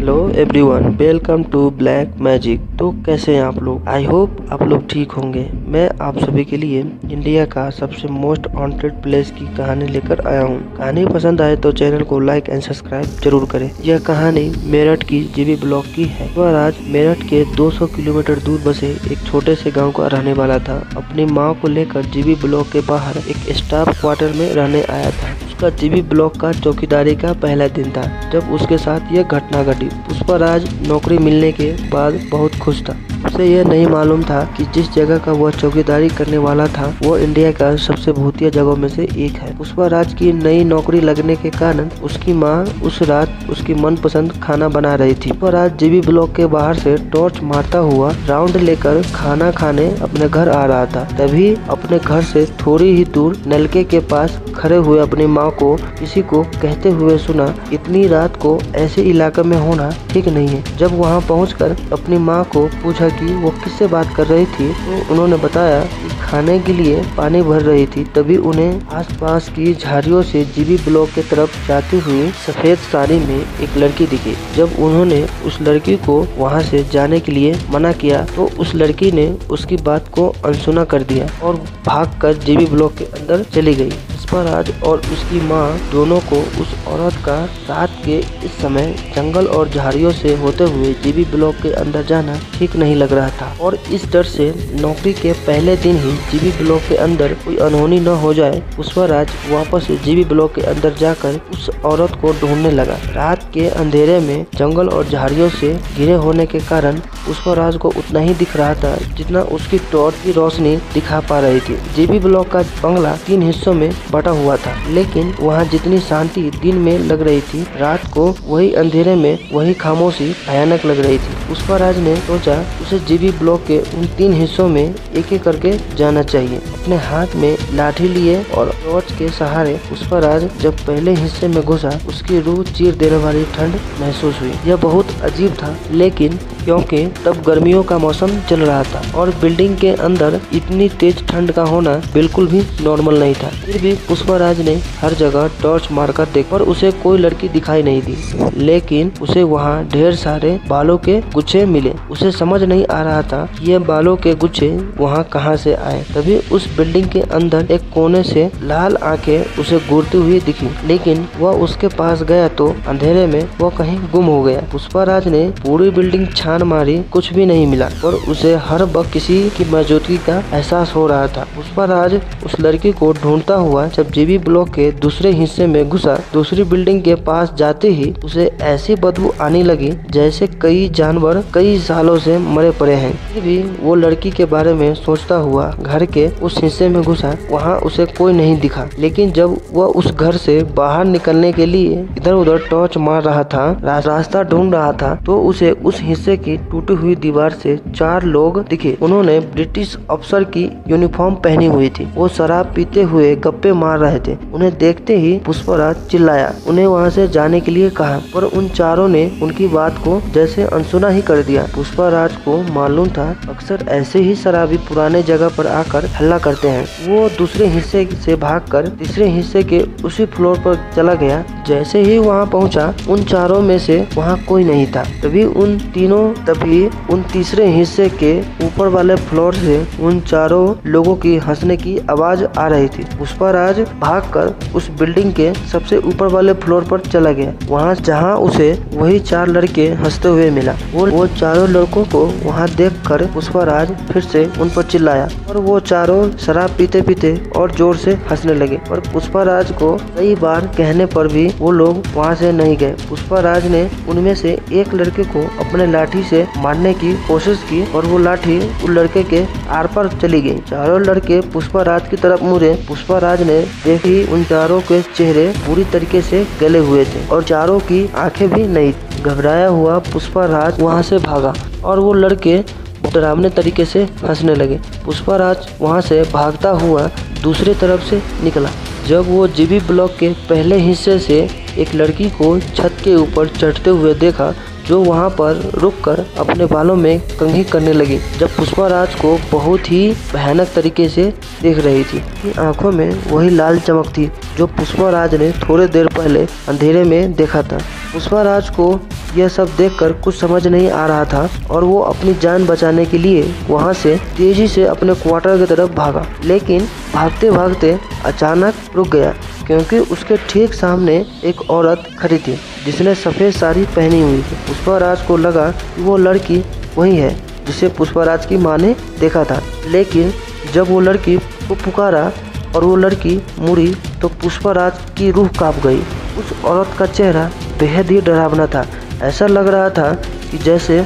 Hello everyone, welcome to black magic. तो कैसे हैं आप लोग? आई होप आप लोग ठीक होंगे। मैं आप सभी के लिए इंडिया का सबसे मोस्ट हॉन्टेड प्लेस की कहानी लेकर आया हूँ। कहानी पसंद आए तो चैनल को लाइक एंड सब्सक्राइब जरूर करें। यह कहानी मेरठ की जीबी ब्लॉक की है। वह आज मेरठ के 200 किलोमीटर दूर बसे एक छोटे से गाँव का रहने वाला था। अपनी माँ को लेकर जीबी ब्लॉक के बाहर एक स्टाफ क्वार्टर में रहने आया था। उसका जीबी ब्लॉक का चौकीदारी का पहला दिन था जब उसके साथ यह घटना घटी। पुष्पराज नौकरी मिलने के बाद बहुत खुश था। उसे यह नहीं मालूम था कि जिस जगह का वह चौकीदारी करने वाला था वो इंडिया का सबसे भूतिया जगहों में से एक है। पुष्पराज की नई नौकरी लगने के कारण उसकी माँ उस रात उसकी मनपसंद खाना बना रही थी। पुष्पराज जीबी ब्लॉक के बाहर से टॉर्च मारता हुआ राउंड लेकर खाना खाने अपने घर आ रहा था। तभी अपने घर से थोड़ी ही दूर नलके के पास खड़े हुए अपनी माँ को किसी को कहते हुए सुना, इतनी रात को ऐसे इलाके में होना ठीक नहीं है। जब वहाँ पहुंचकर अपनी माँ को पूछा कि वो किससे बात कर रही थी तो उन्होंने बताया कि खाने के लिए पानी भर रही थी। तभी उन्हें आसपास की झाड़ियों से जीबी ब्लॉक की तरफ जाती हुई सफेद साड़ी में एक लड़की दिखी। जब उन्होंने उस लड़की को वहाँ से जाने के लिए मना किया तो उस लड़की ने उसकी बात को अनसुना कर दिया और भागकर जीबी ब्लॉक के अंदर चली गई। पुष्पराज और उसकी माँ दोनों को उस औरत का रात के इस समय जंगल और झाड़ियों से होते हुए जीबी ब्लॉक के अंदर जाना ठीक नहीं लग रहा था और इस डर से नौकरी के पहले दिन ही जीबी ब्लॉक के अंदर कोई अनहोनी न हो जाए, पुष्पराज वापस जीबी ब्लॉक के अंदर जाकर उस औरत को ढूंढने लगा। रात के अंधेरे में जंगल और झाड़ियों से घिरे होने के कारण पुष्पराज को उतना ही दिख रहा था जितना उसकी टॉर्च की रोशनी दिखा पा रही थी। जीबी ब्लॉक का बंगला 3 हिस्सों में बटा हुआ था, लेकिन वहाँ जितनी शांति दिन में लग रही थी, रात को वही अंधेरे में वही खामोशी भयानक लग रही थी। पुष्पराज ने सोचा उसे जीबी ब्लॉक के उन 3 हिस्सों में एक एक करके जाना चाहिए। अपने हाथ में लाठी लिए और टॉर्च के सहारे पुष्पराज जब पहले हिस्से में घुसा, उसकी रूह चीर देने वाली ठंड महसूस हुई। यह बहुत अजीब था, लेकिन क्योंकि तब गर्मियों का मौसम चल रहा था और बिल्डिंग के अंदर इतनी तेज ठंड का होना बिल्कुल भी नॉर्मल नहीं था। फिर भी पुष्पराज ने हर जगह टॉर्च मारकर देखा पर उसे कोई लड़की दिखाई नहीं दी, लेकिन उसे वहाँ ढेर सारे बालों के गुच्छे मिले। उसे समझ नहीं आ रहा था कि ये बालों के गुच्छे वहाँ कहाँ से आए। तभी उस बिल्डिंग के अंदर एक कोने से लाल आंखें उसे घूरती हुई दिखी, लेकिन वह उसके पास गया तो अंधेरे में वह कहीं गुम हो गया। पुष्पराज ने पूरी बिल्डिंग छान मारी, कुछ भी नहीं मिला और उसे हर वक्त किसी की मौजूदगी का एहसास हो रहा था। पुष्पराज उस लड़की को ढूंढता हुआ जब जीबी ब्लॉक के दूसरे हिस्से में घुसा, दूसरी बिल्डिंग के पास जाते ही उसे ऐसी बदबू आने लगी जैसे कई जानवर कई सालों से मरे पड़े हैं। फिर भी वो लड़की के बारे में सोचता हुआ घर के उस हिस्से में घुसा। वहाँ उसे कोई नहीं दिखा, लेकिन जब वह उस घर से बाहर निकलने के लिए इधर उधर टॉर्च मार रहा था, रास्ता ढूंढ रहा था, तो उसे उस हिस्से की टूटी हुई दीवार से 4 लोग दिखे। उन्होंने ब्रिटिश अफसर की यूनिफॉर्म पहनी हुई थी। वो शराब पीते हुए गप्पे मार रहे थे। उन्हें देखते ही पुष्पराज चिल्लाया, उन्हें वहाँ से जाने के लिए कहा, पर उन चारों ने उनकी बात को जैसे अनसुना ही कर दिया। पुष्पराज को मालूम था अक्सर ऐसे ही शराबी पुराने जगह पर आकर हल्ला करते हैं। वो दूसरे हिस्से से भागकर तीसरे हिस्से के उसी फ्लोर पर चला गया। जैसे ही वहाँ पहुँचा, उन चारों में से वहाँ कोई नहीं था। तभी उन तीसरे हिस्से के ऊपर वाले फ्लोर से उन चारों लोगों की हंसने की आवाज आ रही थी। पुष्पराज भागकर उस बिल्डिंग के सबसे ऊपर वाले फ्लोर पर चला गया, वहाँ जहाँ उसे वही 4 लड़के हंसते हुए मिला। वो चारों लड़कों को वहाँ देखकर पुष्पराज फिर से उन पर चिल्लाया और वो चारों शराब पीते पीते और जोर से हंसने लगे। पर पुष्पराज को कई बार कहने पर भी वो लोग वहाँ से नहीं गए। पुष्पराज ने उनमें से एक लड़के को अपने लाठी से मारने की कोशिश की और वो लाठी उस लड़के के आर पर चली गई। चारों लड़के पुष्पराज की तरफ मुड़े। पुष्पराज ने देखी उन चारों के चेहरे पूरी तरीके से गले हुए थे और चारों की आंखें भी नहीं। घबराया हुआ पुष्पराज वहाँ से भागा और वो लड़के डरावने तरीके से हंसने लगे। पुष्पराज वहाँ से भागता हुआ दूसरी तरफ से निकला। जब वो जीबी ब्लॉक के पहले हिस्से से एक लड़की को छत के ऊपर चढ़ते हुए देखा जो वहाँ पर रुककर अपने बालों में कंघी करने लगी। जब पुष्पराज को बहुत ही भयानक तरीके से देख रही थी, आंखों में वही लाल चमक थी जो पुष्पराज ने थोड़ी देर पहले अंधेरे में देखा था। पुष्पराज को यह सब देखकर कुछ समझ नहीं आ रहा था और वो अपनी जान बचाने के लिए वहाँ से तेजी से अपने क्वार्टर की तरफ भागा। लेकिन भागते भागते अचानक रुक गया, क्योंकि उसके ठीक सामने एक औरत खड़ी थी जिसने सफ़ेद साड़ी पहनी हुई थी। पुष्पराज को लगा कि वो लड़की वही है जिसे पुष्पराज की माँ ने देखा था। लेकिन जब वो लड़की को पुकारा और वो लड़की मुड़ी तो पुष्पराज की रूह कांप गई। उस औरत का चेहरा बेहद ही डरावना था। ऐसा लग रहा था कि जैसे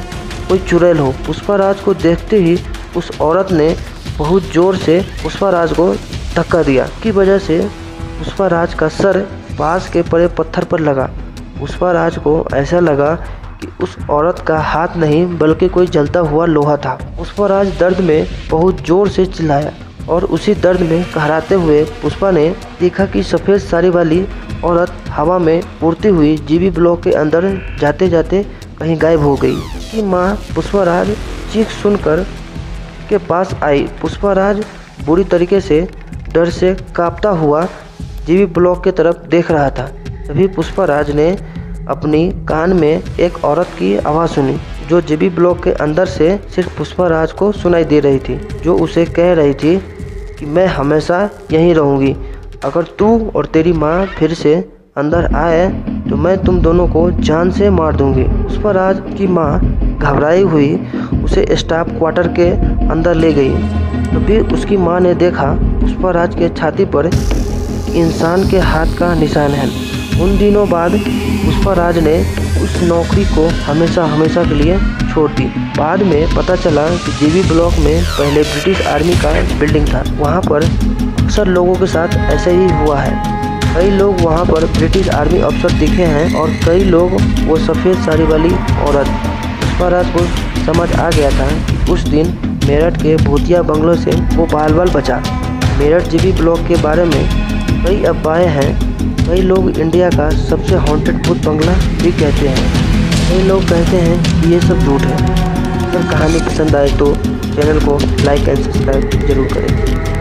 कोई चुड़ैल हो। पुष्पराज को देखते ही उस औरत ने बहुत जोर से पुष्पराज को धक्का दिया, की वजह से पुष्पराज का सर पास के पड़े पत्थर पर लगा। पुष्पराज को ऐसा लगा कि उस औरत का हाथ नहीं बल्कि कोई जलता हुआ लोहा था। पुष्पराज दर्द में बहुत जोर से चिल्लाया और उसी दर्द में कहराते हुए पुष्पा ने देखा कि सफ़ेद साड़ी वाली औरत हवा में उड़ती हुई जीबी ब्लॉक के अंदर जाते जाते कहीं गायब हो गई। कि माँ पुष्पराज चीख सुनकर के पास आई। पुष्पराज बुरी तरीके से डर से कांपता हुआ जीबी ब्लॉक की तरफ देख रहा था। तभी पुष्पराज ने अपनी कान में एक औरत की आवाज़ सुनी जो जीबी ब्लॉक के अंदर से सिर्फ पुष्पराज को सुनाई दे रही थी, जो उसे कह रही थी कि मैं हमेशा यहीं रहूँगी। अगर तू और तेरी माँ फिर से अंदर आए तो मैं तुम दोनों को जान से मार दूंगी। पुष्पराज की माँ घबराई हुई उसे स्टाफ क्वार्टर के अंदर ले गई। तभी उसकी माँ ने देखा पुष्पराज के छाती पर इंसान के हाथ का निशान है। उन दिनों बाद पुष्पराज ने उस नौकरी को हमेशा के लिए छोड़ दी। बाद में पता चला कि जीबी ब्लॉक में पहले ब्रिटिश आर्मी का बिल्डिंग था। वहाँ पर अक्सर लोगों के साथ ऐसे ही हुआ है। कई लोग वहाँ पर ब्रिटिश आर्मी अफसर दिखे हैं और कई लोग वो सफ़ेद साड़ी वाली औरत। पुष्पराज को समझ आ गया था कि उस दिन मेरठ के भूतिया बंगलों से वो बाल बचा। मेरठ जीबी ब्लॉक के बारे में कई अफवाहें हैं। कई लोग इंडिया का सबसे हॉन्टेड भूत बंगला भी कहते हैं। कई लोग कहते हैं कि ये सब झूठ है। अगर कहानी पसंद आए तो चैनल को लाइक एंड सब्सक्राइब जरूर करें।